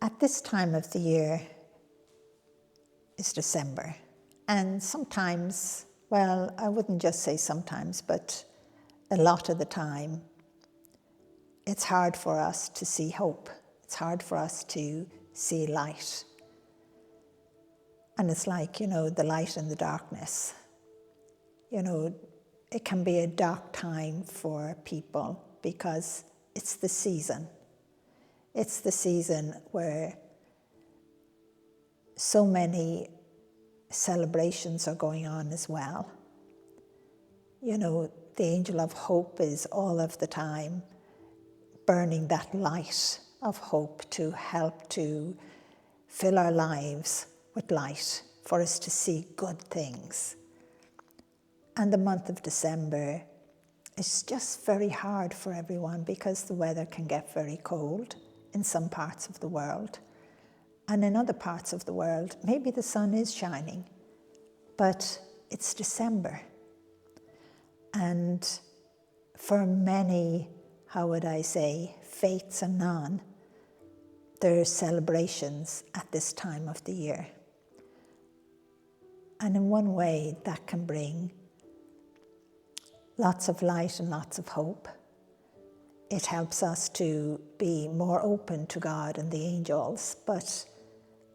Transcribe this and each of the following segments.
At this time of the year is December, and sometimes, well, I wouldn't just say sometimes, but a lot of the time, it's hard for us to see hope. It's hard for us to see light. And it's like, the light and the darkness. It can be a dark time for people because it's the season. It's the season where so many celebrations are going on as well. The angel of hope is all of the time burning that light of hope to help to fill our lives with light for us to see good things. And the month of December is just very hard for everyone because the weather can get very cold in some parts of the world. And in other parts of the world, maybe the sun is shining, but it's December. And for many, how would I say, faiths and none, there are celebrations at this time of the year. And in one way, that can bring lots of light and lots of hope. It helps us to be more open to God and the angels. But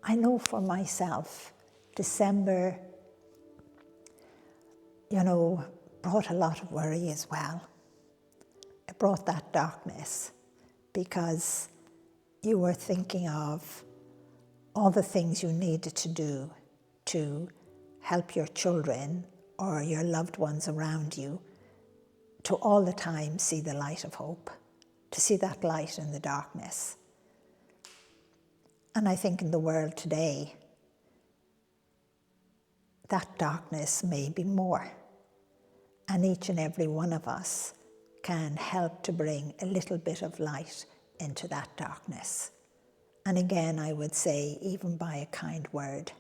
I know for myself, December, brought a lot of worry as well. It brought that darkness because you were thinking of all the things you needed to do to help your children or your loved ones around you to all the time see the light of hope, to see that light in the darkness. And I think in the world today, that darkness may be more. And each and every one of us can help to bring a little bit of light into that darkness. And again, I would say, even by a kind word,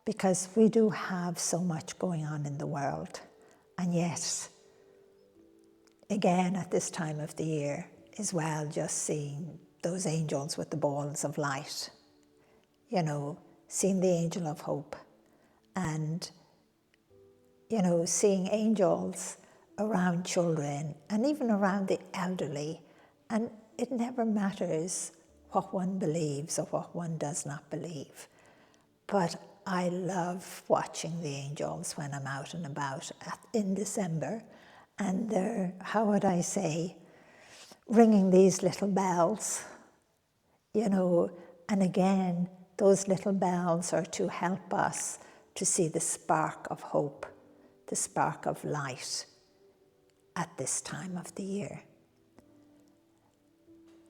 because we do have so much going on in the world. And yet, again, at this time of the year as well, just seeing those angels with the balls of light, seeing the angel of hope and, seeing angels around children and even around the elderly. And it never matters what one believes or what one does not believe. But I love watching the angels when I'm out and about in December. And they're, how would I say, ringing these little bells, and again, those little bells are to help us to see the spark of hope, the spark of light at this time of the year.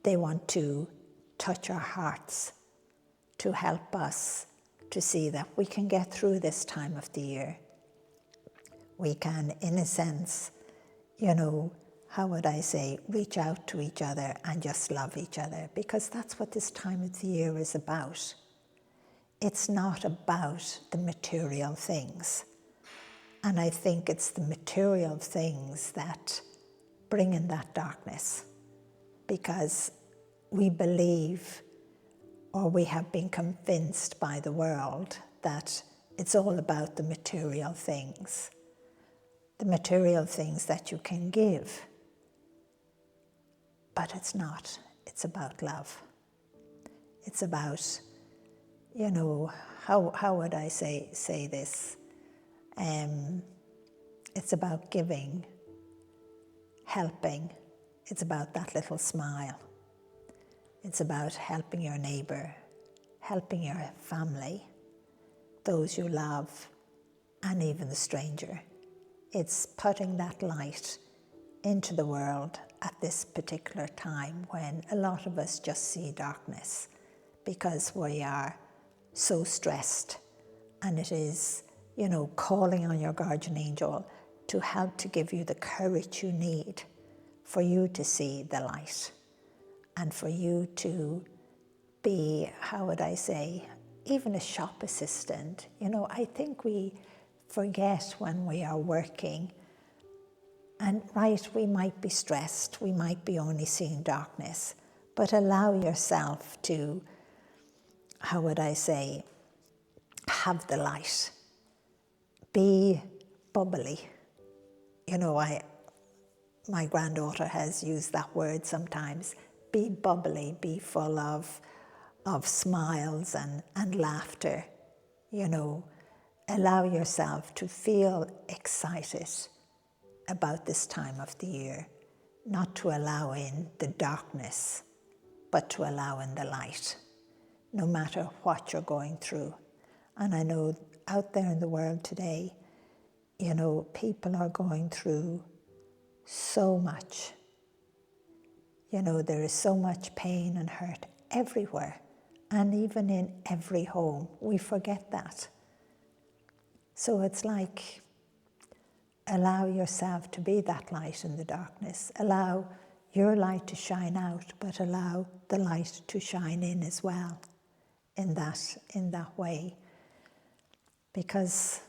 They want to touch our hearts to help us to see that we can get through this time of the year. We can, in a sense, how would I say, reach out to each other and just love each other, because that's what this time of the year is about. It's not about the material things. And I think it's the material things that bring in that darkness, because we believe, or we have been convinced by the world, that it's all about the material things that you can give. But it's not. It's about love. It's about, how would I say this? It's about giving, helping. It's about that little smile. It's about helping your neighbour, helping your family, those you love, and even the stranger. It's putting that light into the world at this particular time when a lot of us just see darkness because we are so stressed. And it is, calling on your guardian angel to help to give you the courage you need for you to see the light and for you to be, how would I say, even a shop assistant. I think we forget when we are working, and we might be stressed, we might be only seeing darkness, but allow yourself to, how would I say, have the light. Be bubbly. You know, my granddaughter has used that word sometimes. Be bubbly, be full of smiles and laughter. You know, allow yourself to feel excited about this time of the year, not to allow in the darkness, but to allow in the light, no matter what you're going through. And I know out there in the world today, you know, people are going through so much. You know, there is so much pain and hurt everywhere, and even in every home. We forget that. So it's like, allow yourself to be that light in the darkness. Allow your light to shine out, but allow the light to shine in as well in that way. Because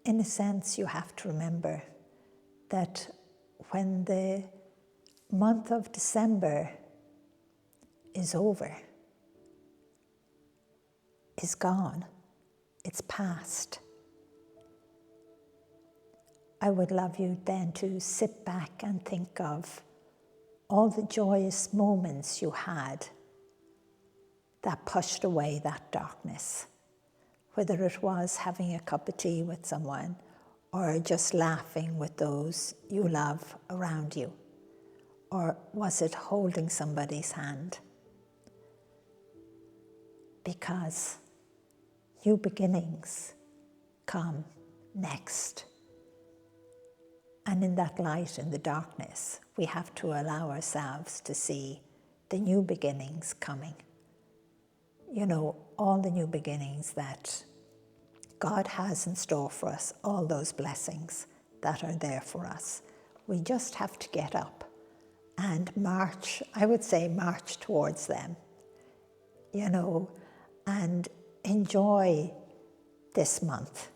in a sense, you have to remember that when the month of December is over, is gone, it's past, I would love you then to sit back and think of all the joyous moments you had that pushed away that darkness. Whether it was having a cup of tea with someone or just laughing with those you love around you, or was it holding somebody's hand? Because new beginnings come next. And in that light, in the darkness, we have to allow ourselves to see the new beginnings coming. You know, all the new beginnings that God has in store for us, all those blessings that are there for us. We just have to get up and march, I would say march towards them, you know, and enjoy this month.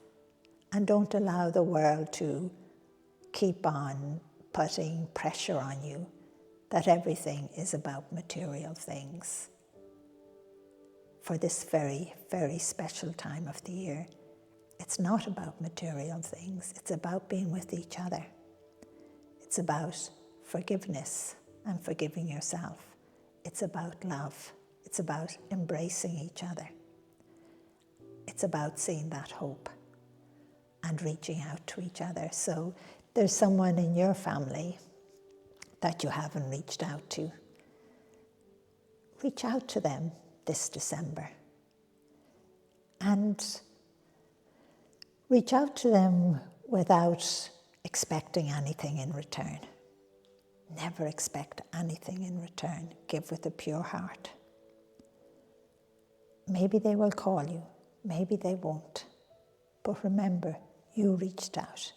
And don't allow the world to keep on putting pressure on you that everything is about material things. For this very, very special time of the year, it's not about material things. It's about being with each other. It's about forgiveness and forgiving yourself. It's about love. It's about embracing each other. It's about seeing that hope and reaching out to each other. So there's someone in your family that you haven't reached out to. Reach out to them this December. And reach out to them without expecting anything in return. Never expect anything in return. Give with a pure heart. Maybe they will call you. Maybe they won't. But remember, you reached out.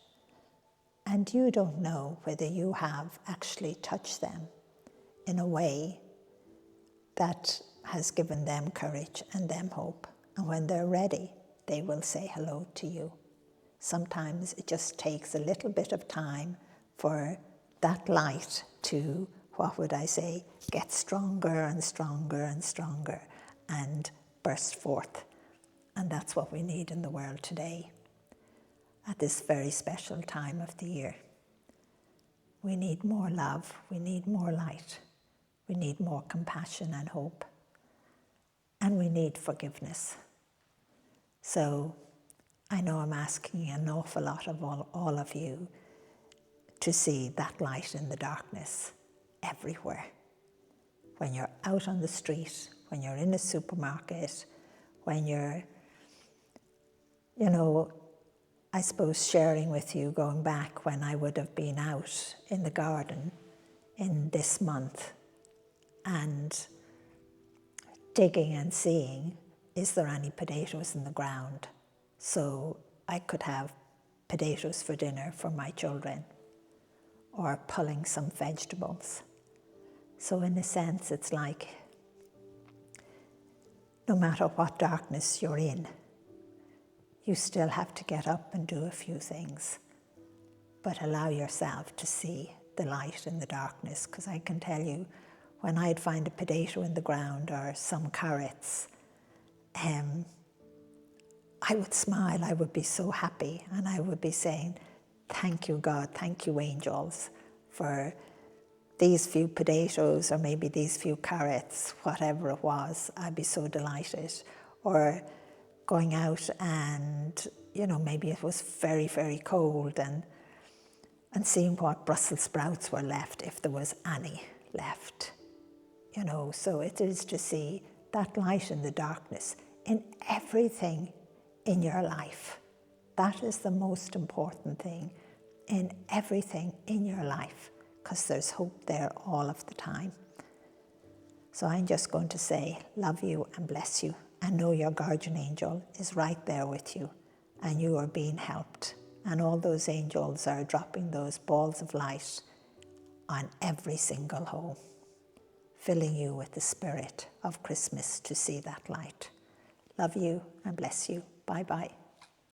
And you don't know whether you have actually touched them in a way that has given them courage and them hope. And when they're ready, they will say hello to you. Sometimes it just takes a little bit of time for that light to, what would I say, get stronger and stronger and stronger and burst forth. And that's what we need in the world today, at this very special time of the year. We need more love, we need more light, we need more compassion and hope, and we need forgiveness. So I know I'm asking an awful lot of all of you to see that light in the darkness everywhere. When you're out on the street, when you're in a supermarket, when you're, you know, I suppose sharing with you going back when I would have been out in the garden in this month and digging and seeing, is there any potatoes in the ground? So I could have potatoes for dinner for my children, or pulling some vegetables. So in a sense, it's like, no matter what darkness you're in, you still have to get up and do a few things, but allow yourself to see the light in the darkness, because I can tell you, when I'd find a potato in the ground or some carrots, I would smile, I would be so happy, and I would be saying, thank you God, thank you angels for these few potatoes or maybe these few carrots, whatever it was. I'd be so delighted. Or going out and, maybe it was very, very cold and seeing what Brussels sprouts were left, if there was any left. So it is to see that light in the darkness in everything in your life. That is the most important thing, in everything in your life, because there's hope there all of the time. So I'm just going to say, love you and bless you, and know your guardian angel is right there with you, and you are being helped. And all those angels are dropping those balls of light on every single home, filling you with the spirit of Christmas to see that light. Love you and bless you. Bye-bye.